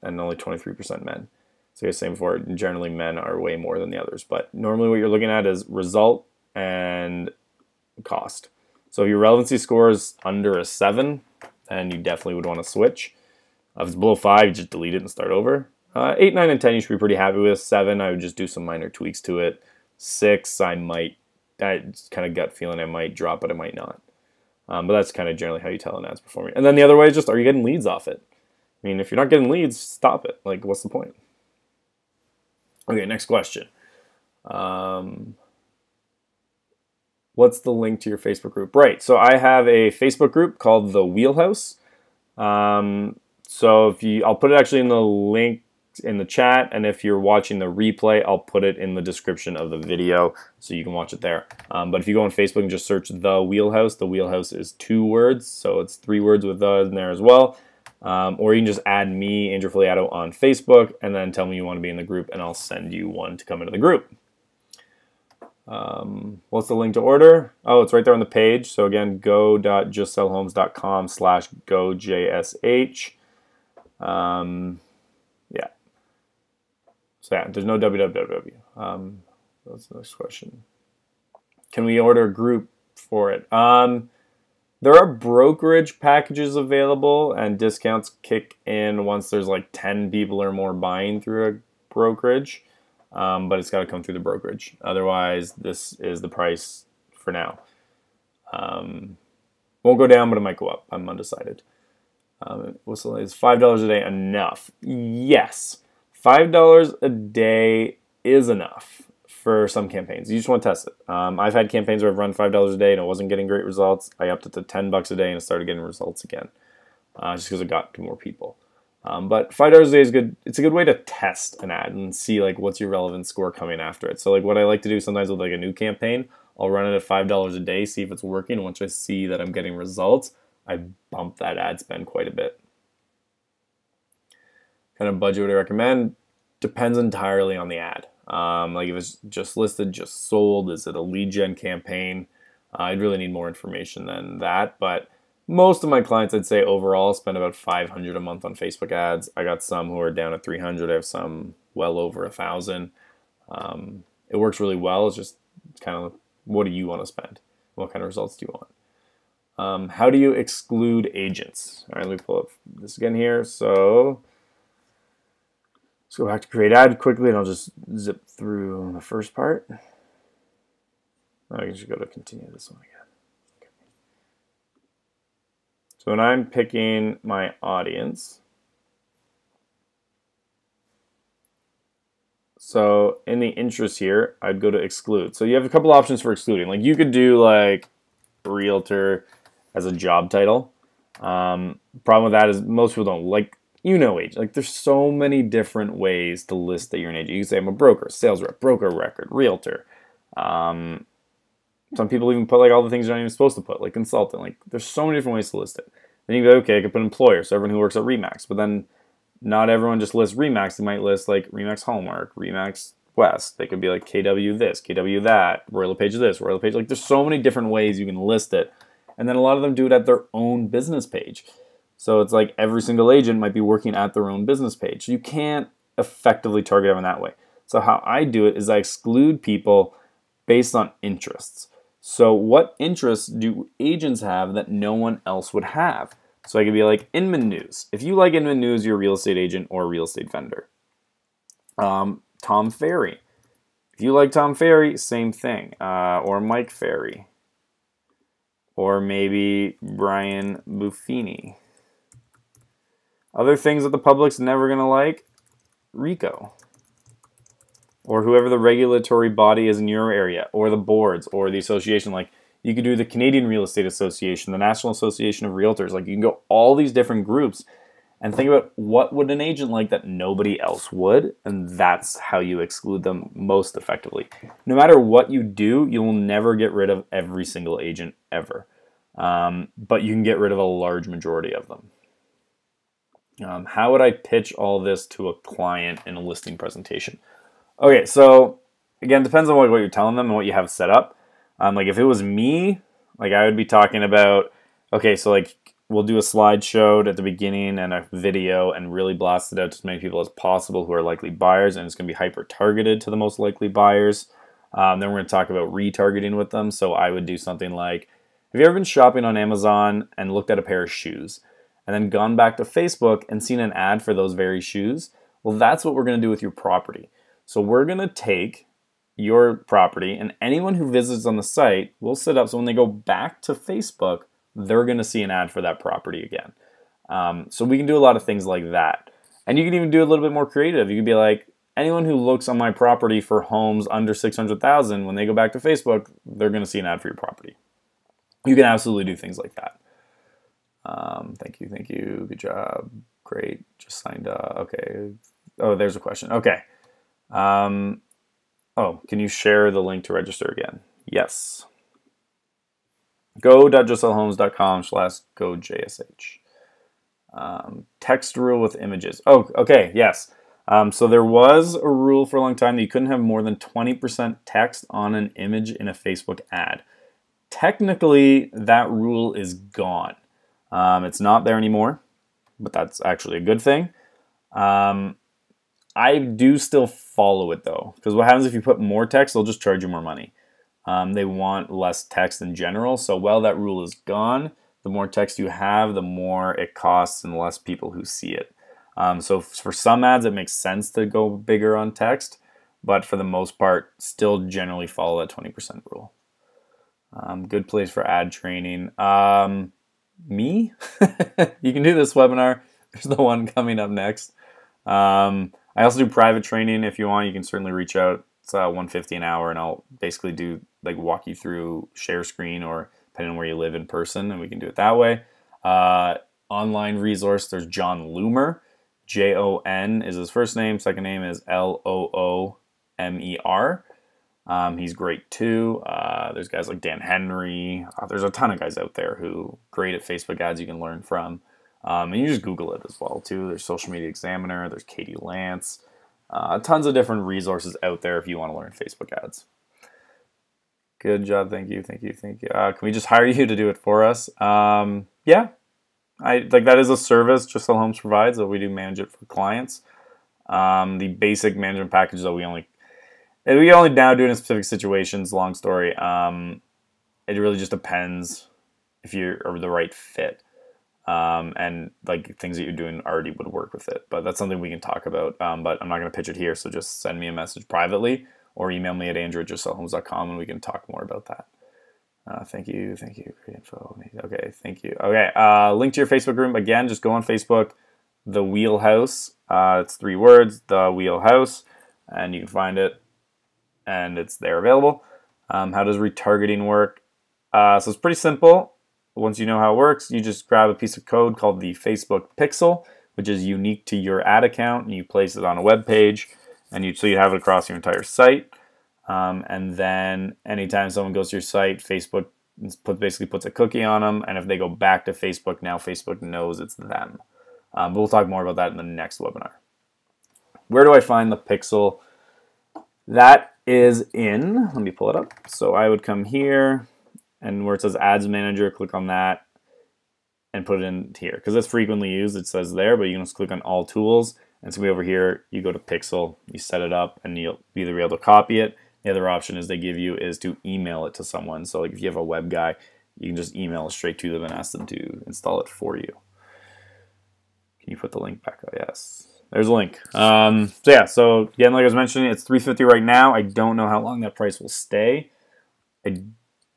only 23% men. So as I was saying before, generally men are way more than the others. But normally what you're looking at is result and cost. So if your relevancy score is under a 7, then you definitely would want to switch. If it's below 5, you just delete it and start over. 8, 9, and 10 you should be pretty happy with. 7, I would just do some minor tweaks to it. 6, I just kind of gut feeling I might drop it, I might not. But that's kind of generally how you tell an ad's performing. And then the other way is just, are you getting leads off it? I mean, if you're not getting leads, stop it. Like, what's the point? Okay, next question. What's the link to your Facebook group? Right, so I have a Facebook group called The Wheelhouse. So I'll put it actually in the link in the chat, and if you're watching the replay, I'll put it in the description of the video so you can watch it there. But if you go on Facebook and just search The Wheelhouse is 2 words, so it's 3 words with the in there as well. Or you can just add me, Andrew Fogliato, on Facebook, and then tell me you want to be in the group, and I'll send you one to come into the group. What's the link to order? Oh, it's right there on the page. So again, go.justsellhomes.com/gojsh. Yeah. So yeah, there's no www. That's the next question. Can we order a group for it? There are brokerage packages available, and discounts kick in once there's like 10 people or more buying through a brokerage. But it's got to come through the brokerage. Otherwise, this is the price for now. Won't go down, but it might go up. I'm undecided. Is $5 a day enough? Yes. $5 a day is enough for some campaigns. You just want to test it. I've had campaigns where I've run $5 a day and it wasn't getting great results. I upped it to $10 a day and it started getting results again. Just because it got to more people. But $5 a day is good. It's a good way to test an ad and see like what's your relevant score coming after it. So like what I like to do sometimes with like a new campaign, I'll run it at $5 a day, see if it's working. And once I see that I'm getting results, I bump that ad spend quite a bit. Kind of budget would I recommend? Depends entirely on the ad. Like if it's just listed, just sold, is it a lead gen campaign? I'd really need more information than that, but most of my clients, I'd say overall, spend about $500 a month on Facebook ads. I got some who are down at $300. I have some well over $1,000. It works really well. It's just kind of what do you want to spend? What kind of results do you want? How do you exclude agents? All right, let me pull up this again here. So let's go back to create ad quickly, and I'll just zip through the first part. I can just go to continue this one again. So when I'm picking my audience, so in the interest here, I'd go to exclude. So you have a couple options for excluding. Like you could do like realtor as a job title. Problem with that is most people don't like, agent. Like there's so many different ways to list that you're an agent. You can say I'm a broker, sales rep, broker record, realtor. Some people even put like all the things you're not even supposed to put, like consultant. Like there's so many different ways to list it. Then you go, okay, I could put employer, so everyone who works at Remax. But then not everyone just lists Remax. They might list like Remax Hallmark, Remax West. They could be like KW this, KW that, Royal LePage this, Royal LePage. Like there's so many different ways you can list it. And then a lot of them do it at their own business page. So it's like every single agent might be working at their own business page. So you can't effectively target everyone that way. So how I do it is I exclude people based on interests. So what interests do agents have that no one else would have? So I could be like Inman News. If you like Inman News, you're a real estate agent or a real estate vendor. Tom Ferry. If you like Tom Ferry, same thing. Or Mike Ferry. Or maybe Brian Buffini. Other things that the public's never going to like, Rico. Or whoever the regulatory body is in your area, or the boards, or the association. Like, You could do the Canadian Real Estate Association, the National Association of Realtors. Like, you can go all these different groups and think about what would an agent like that nobody else would, and that's how you exclude them most effectively. No matter what you do, you'll never get rid of every single agent ever, but you can get rid of a large majority of them. How would I pitch all this to a client in a listing presentation? Okay, so again, depends on what you're telling them and what you have set up. Like if it was me, like I would be talking about, okay, so like we'll do a slideshow at the beginning and a video and really blast it out to as many people as possible who are likely buyers, and it's going to be hyper targeted to the most likely buyers. Then we're going to talk about retargeting with them. So I would do something like, have you ever been shopping on Amazon and looked at a pair of shoes and then gone back to Facebook and seen an ad for those very shoes? Well, that's what we're going to do with your property. So we're going to take your property, and anyone who visits on the site will set up so when they go back to Facebook, they're going to see an ad for that property again. So we can do a lot of things like that. And you can even do a little bit more creative. You could be like, anyone who looks on my property for homes under 600,000, when they go back to Facebook, they're going to see an ad for your property. You can absolutely do things like that. Thank you. Good job. Great. Just signed up. Okay. Oh, there's a question. Okay. Oh, can you share the link to register again? Yes. go.jusselhomes.com/gojsh. Text rule with images. Oh, okay. Yes. So there was a rule for a long time that you couldn't have more than 20% text on an image in a Facebook ad. Technically, that rule is gone. It's not there anymore, but that's actually a good thing. I do still follow it though, because what happens if you put more text, they'll just charge you more money. They want less text in general, so while that rule is gone, the more text you have, the more it costs and the less people who see it. So for some ads, it makes sense to go bigger on text, but for the most part, still generally follow that 20% rule. Good place for ad training. Me? You can do this webinar. There's the one coming up next. I also do private training. If you want, you can certainly reach out. It's $150 an hour, and I'll basically do like walk you through share screen or depending on where you live in person, and we can do it that way. Online resource, there's John Loomer. Jon is his first name. Second name is Loomer. He's great too. There's guys like Dan Henry. There's a ton of guys out there who great at Facebook ads you can learn from. And you just Google it as well too. There's Social Media Examiner. There's Katie Lance. Tons of different resources out there if you want to learn Facebook ads. Good job. Thank you. Can we just hire you to do it for us? Yeah. That is a service Just Sell Homes provides, so we do manage it for clients. The basic management package though, we only now do it in specific situations. Long story. It really just depends if you're the right fit. And like things that you're doing already would work with it, but that's something we can talk about. But I'm not going to pitch it here, so just send me a message privately or email me at andrew@justsellhomes.com and we can talk more about that. Thank you. Great info. Okay, thank you. Okay, link to your Facebook group. Again, just go on Facebook, The Wheelhouse. It's 3 words, The Wheelhouse, and you can find it, and it's there available. How does retargeting work? So it's pretty simple. Once you know how it works, you just grab a piece of code called the Facebook Pixel, which is unique to your ad account, and you place it on a web page, and so you have it across your entire site. And then anytime someone goes to your site, Facebook basically puts a cookie on them, and if they go back to Facebook, now Facebook knows it's them. But we'll talk more about that in the next webinar. Where do I find the Pixel? That is in, let me pull it up. So I would come here, and where it says Ads Manager, click on that and put it in here. Because it's frequently used, it says there, but you can just click on All Tools. And it's going to be over here. You go to Pixel, you set it up, and you'll either be able to copy it. The other option is they give you is to email it to someone. So like if you have a web guy, you can just email it straight to them and ask them to install it for you. Can you put the link back? Oh, yes. There's a link. So yeah, so again, like I was mentioning, it's $350 right now. I don't know how long that price will stay. I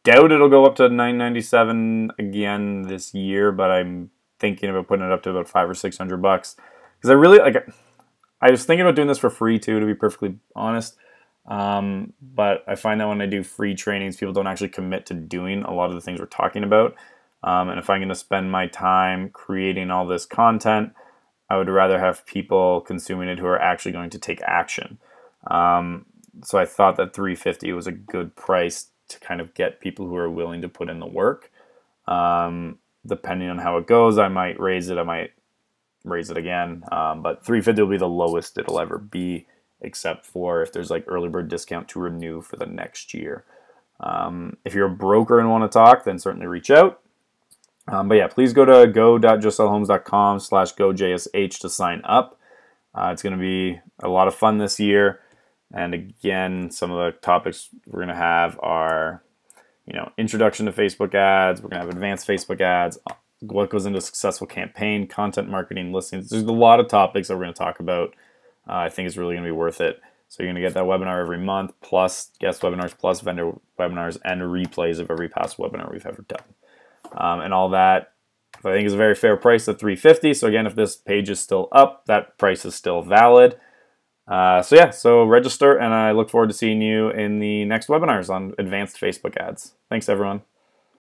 doubt it'll go up to $997 again this year, but I'm thinking about putting it up to about $500 or $600 because I really I was thinking about doing this for free too, to be perfectly honest. But I find that when I do free trainings, people don't actually commit to doing a lot of the things we're talking about. And if I'm going to spend my time creating all this content, I would rather have people consuming it who are actually going to take action. So I thought that $350 was a good price to kind of get people who are willing to put in the work. Depending on how it goes, I might raise it, I might raise it again. But $350 will be the lowest it'll ever be, except for if there's like early bird discount to renew for the next year. If you're a broker and want to talk, then certainly reach out. But yeah, please go to go.justsellhomes.com/gojsh to sign up. It's going to be a lot of fun this year. And again, some of the topics we're going to have are, introduction to Facebook ads. We're going to have advanced Facebook ads, what goes into a successful campaign, content marketing, listings. There's a lot of topics that we're going to talk about. I think it's really going to be worth it. So you're going to get that webinar every month, plus guest webinars, plus vendor webinars, and replays of every past webinar we've ever done. And all that, I think, is a very fair price at $350. So again, if this page is still up, that price is still valid. So register, and I look forward to seeing you in the next webinars on advanced Facebook ads. Thanks, everyone.